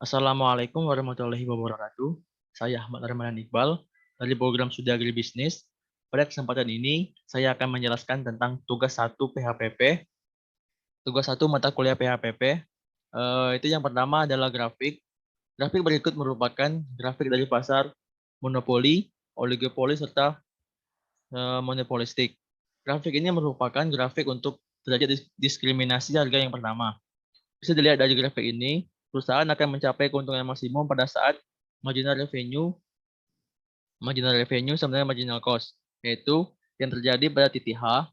Assalamualaikum warahmatullahi wabarakatuh. Saya Ahmad Armadan Iqbal dari program Studi Agribisnis. Pada kesempatan ini, saya akan menjelaskan tentang tugas 1 PHPP. Tugas 1 mata kuliah PHPP. Itu yang pertama adalah grafik. Grafik berikut merupakan grafik dari pasar monopoli, oligopoli, serta monopolistik. Grafik ini merupakan grafik untuk derajat diskriminasi harga yang pertama. Bisa dilihat dari grafik ini, perusahaan akan mencapai keuntungan maksimum pada saat marginal revenue sama dengan marginal cost, yaitu yang terjadi pada titik H,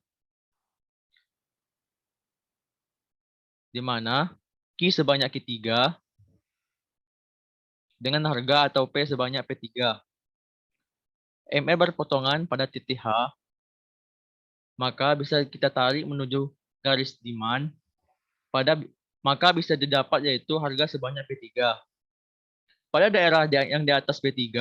di mana Q sebanyak Q3 dengan harga atau P sebanyak P3. MR berpotongan pada titik H, maka bisa kita tarik menuju garis demand, maka bisa didapat yaitu harga sebanyak P3. Pada daerah yang di atas P3,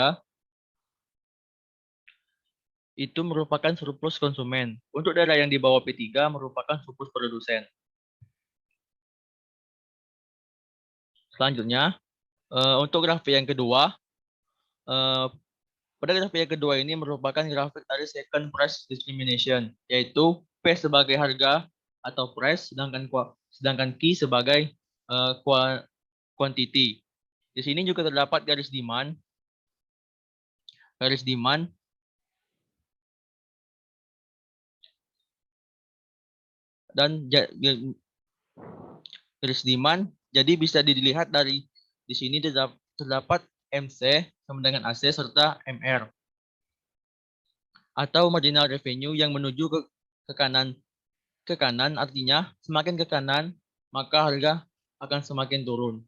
itu merupakan surplus konsumen. Untuk daerah yang di bawah P3 merupakan surplus produsen. Selanjutnya, untuk grafik yang kedua, pada grafik yang kedua ini merupakan grafik dari second price discrimination, yaitu P sebagai harga atau price, sedangkan Q sebagai quantity. Di sini juga terdapat garis demand dan garis demand. Jadi bisa dilihat dari di sini terdapat MC sama dengan AC serta MR atau marginal revenue yang menuju ke kanan artinya semakin ke kanan maka harga akan semakin turun.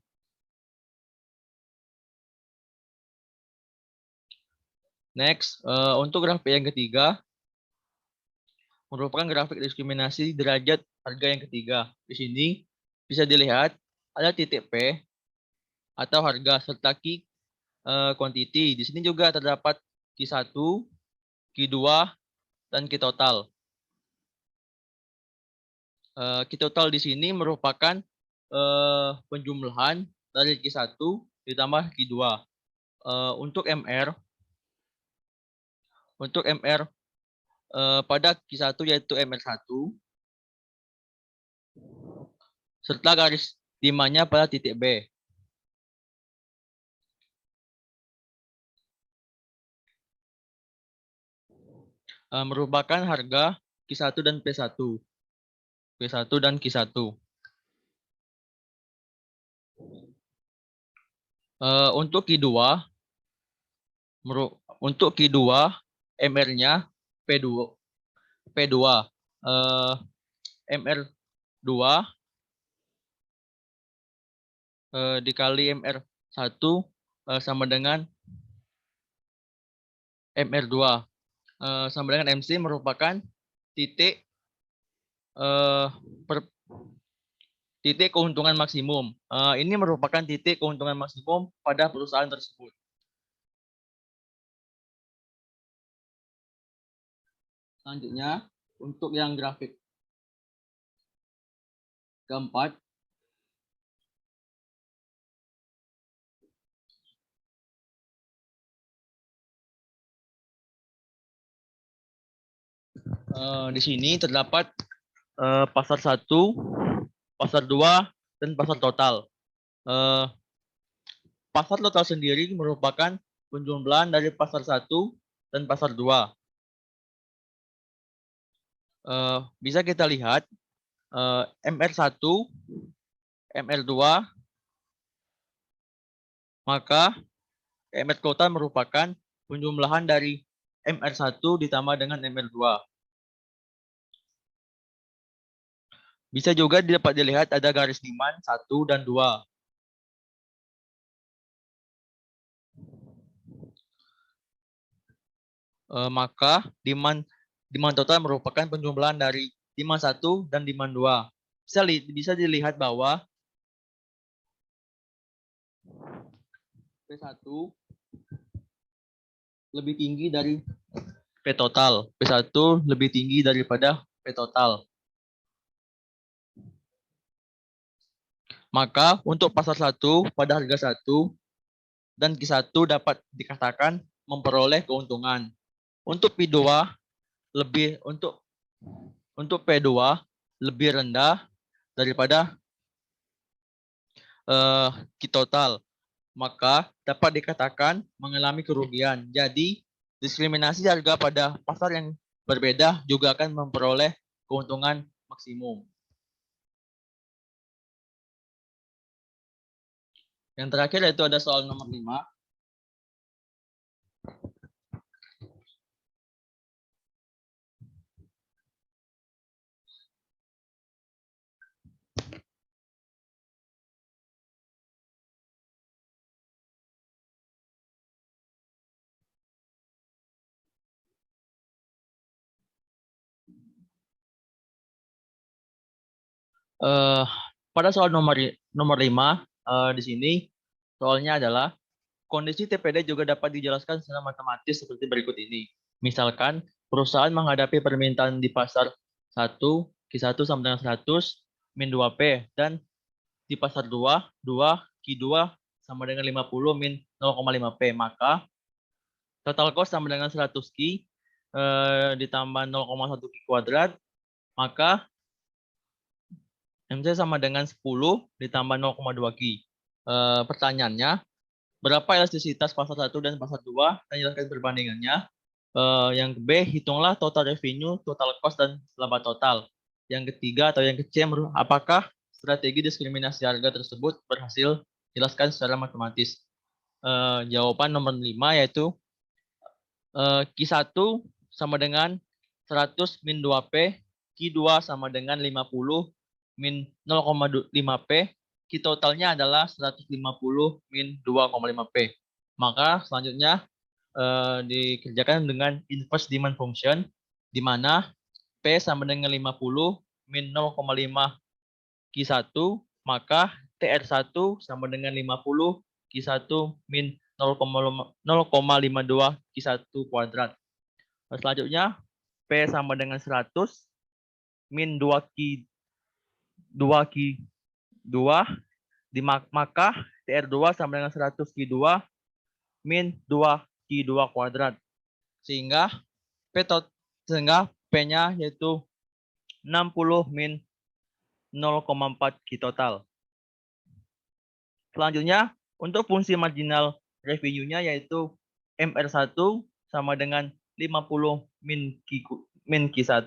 Next, untuk grafik yang ketiga merupakan grafik diskriminasi derajat harga yang ketiga. Di sini bisa dilihat ada titik P atau harga serta Q quantity. Di sini juga terdapat Q1, Q2, dan Q total. Q total di sini merupakan penjumlahan dari Q1 ditambah Q2. Untuk MR pada Q1 yaitu MR1 serta garis demand-nya pada titik B. Merupakan harga Q1 dan P1. P1 dan Q1. Untuk Q2 MR-nya P2. MR2 dikali MR1 sama dengan MR2 sama dengan MC merupakan titik titik keuntungan maksimum. Ini merupakan titik keuntungan maksimum pada perusahaan tersebut. Selanjutnya, untuk yang grafik keempat, di sini terdapat pasar 1, pasar 2, dan pasar total. Pasar total sendiri merupakan penjumlahan dari pasar 1 dan pasar 2. Bisa kita lihat MR1, MR2, maka MR total merupakan penjumlahan dari MR1 ditambah dengan MR2. Bisa juga dapat dilihat ada garis demand 1 dan 2. Maka demand total merupakan penjumlahan dari demand 1 dan demand 2. Bisa dilihat bahwa P1 lebih tinggi dari P total. P1 lebih tinggi daripada P total. Maka untuk pasar 1 pada harga 1 dan Q1 dapat dikatakan memperoleh keuntungan. Untuk P2 lebih untuk P2 lebih rendah daripada Q total, maka dapat dikatakan mengalami kerugian. Jadi diskriminasi harga pada pasar yang berbeda juga akan memperoleh keuntungan maksimum. Yang terakhir yaitu ada soal nomor 5. Pada soal nomor 5 di sini soalnya adalah kondisi TPD juga dapat dijelaskan secara matematis seperti berikut ini. Misalkan perusahaan menghadapi permintaan di pasar 1, Q1 sama dengan 100 min 2P, dan di pasar 2, Q2 sama dengan 50 min 0,5P. Maka total cost sama dengan 100 Q ditambah 0,1 Q kuadrat, maka MC sama dengan 10 ditambah 0,2 Q. Pertanyaannya, berapa elastisitas pasar 1 dan pasar 2? Dan jelaskan perbandingannya. Yang B, hitunglah total revenue, total cost, dan laba total. Yang ketiga atau yang C, apakah strategi diskriminasi harga tersebut berhasil? Jelaskan secara matematis. Jawaban nomor 5 yaitu Q1 sama dengan 100 min 2P, Q2 sama dengan 50 min 0,5P, Q totalnya adalah 150 min 2,5P. Maka selanjutnya dikerjakan dengan inverse demand function, di mana P sama dengan 50 min 0,5 Q1, maka TR1 sama dengan 50 Q1 min 0,52 Q1 kuadrat. Selanjutnya P sama dengan 100 min 2 Q2, maka TR2 sama dengan 100 Q2 min 2 Q2 kuadrat. Sehingga P-nya yaitu 60 min 0,4 Q total. Selanjutnya, untuk fungsi marginal revenue-nya yaitu MR1 sama dengan 50 min Q1,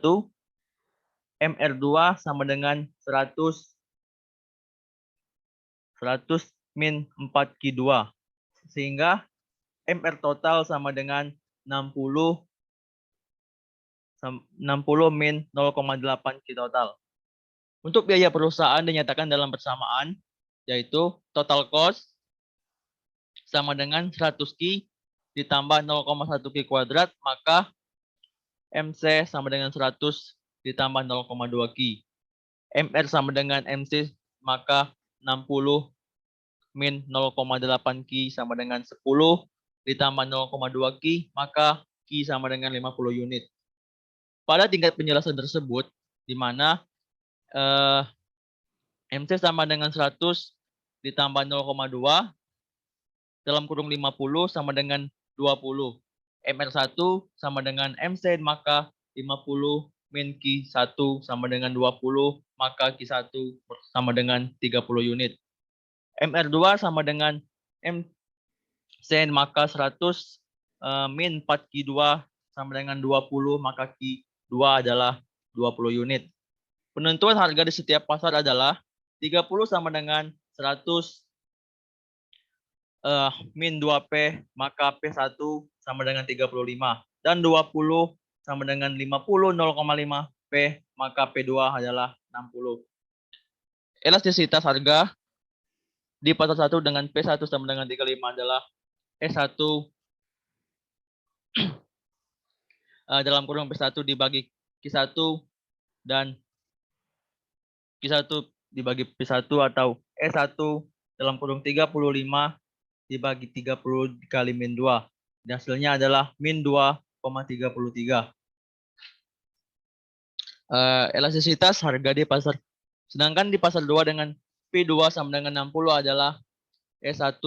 MR2 sama dengan 100 min 4 Q2. Sehingga MR total sama dengan 60 min 0,8 Q total. Untuk biaya perusahaan dinyatakan dalam persamaan, yaitu total cost sama dengan 100 Q ditambah 0,1 Q kuadrat, maka MC sama dengan 100 ditambah 0,2 Q. MR sama dengan MC, maka 60 min 0,8 Q sama dengan 10 ditambah 0,2 Q, maka Q sama dengan 50 unit. Pada tingkat penjelasan tersebut, di mana MC sama dengan 100 ditambah 0,2 dalam kurung 50 sama dengan 20. MR1 sama dengan MC, maka 50 min Q1 sama dengan 20, maka Q1 sama dengan 30 unit. MR2 sama dengan MC, maka 100 min 4 Q2 sama dengan 20, maka Q2 adalah 20 unit. Penentuan harga di setiap pasar adalah 30 sama dengan 100 min 2P, maka P1 sama dengan 35. Dan 20 sama dengan 50 0,5P, maka P2 adalah 60. Elastisitas harga di pasar 1 dengan P1 sama dengan 35 adalah E1 dalam kurung P1 dibagi Q1 dan Q1 dibagi P1, atau E1 dalam kurung 35 dibagi 30 dikali min 2. Dan hasilnya adalah min 2,33. Elastisitas harga di pasar. Sedangkan di pasar 2 dengan P2 sama dengan 60 adalah E1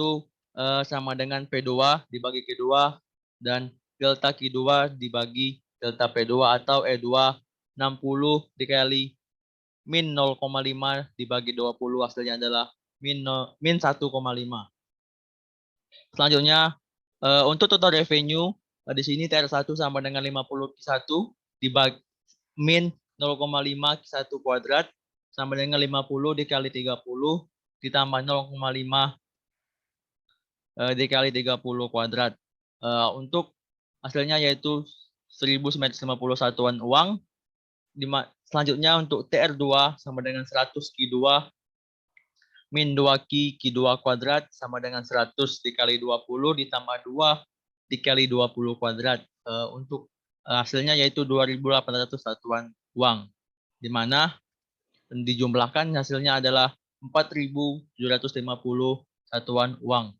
sama dengan P2 dibagi Q2 dan delta Q2 dibagi delta P2 atau E2 60 dikali min 0,5 dibagi 20 hasilnya adalah min 1,5. Selanjutnya untuk total revenue di sini TR1 sama dengan 50 Q1 dibagi min 0,5 Q1 kuadrat sama dengan 50 dikali 30 ditambah 0,5 dikali 30 kuadrat. Untuk hasilnya yaitu 1950 satuan uang. Selanjutnya untuk TR2 sama dengan 100 Q2 min 2 Q2 kuadrat sama dengan 100 dikali 20 ditambah 2 dikali 20 kuadrat. Untuk hasilnya yaitu 2.800 satuan uang. Di mana dijumlahkan hasilnya adalah 4.750 satuan uang.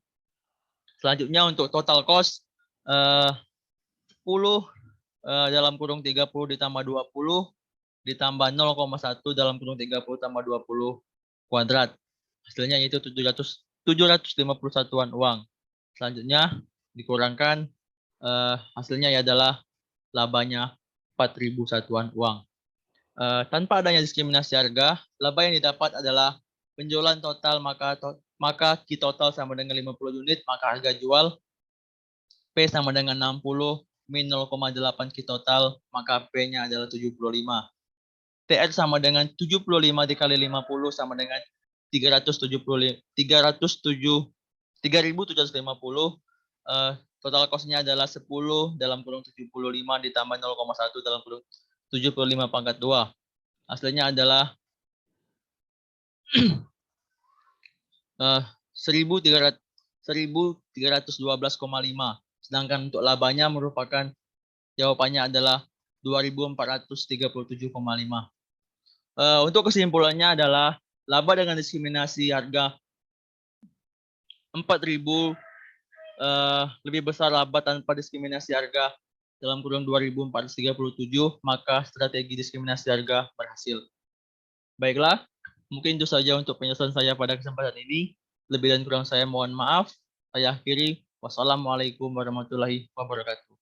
Selanjutnya untuk total cost 10 dalam kurung 30 ditambah 20 ditambah 0,1 dalam kurung 30 tambah 20 kuadrat. Hasilnya yaitu 750 satuan uang. Selanjutnya dikurangkan hasilnya adalah labanya 4.000 satuan uang. Tanpa adanya diskriminasi harga, laba yang didapat adalah penjualan total maka Q total sama dengan 50 unit, maka harga jual P sama dengan 60 min 0,8 Q total, maka P-nya adalah 75. TR sama dengan 75 dikali 50 sama dengan 3.750. Total cost-nya adalah 10 dalam kurung 75 ditambah 0,1 dalam kurung 75 pangkat 2. Hasilnya adalah 1.312,5. Sedangkan untuk labanya merupakan jawabannya adalah 2.437,5. Untuk kesimpulannya adalah laba dengan diskriminasi harga 4.000 lebih besar laba tanpa diskriminasi harga dalam kurun 2.437, maka strategi diskriminasi harga berhasil. Baiklah, mungkin itu saja untuk penjelasan saya pada kesempatan ini. Lebih dan kurang saya mohon maaf. Saya akhiri. Wassalamualaikum warahmatullahi wabarakatuh.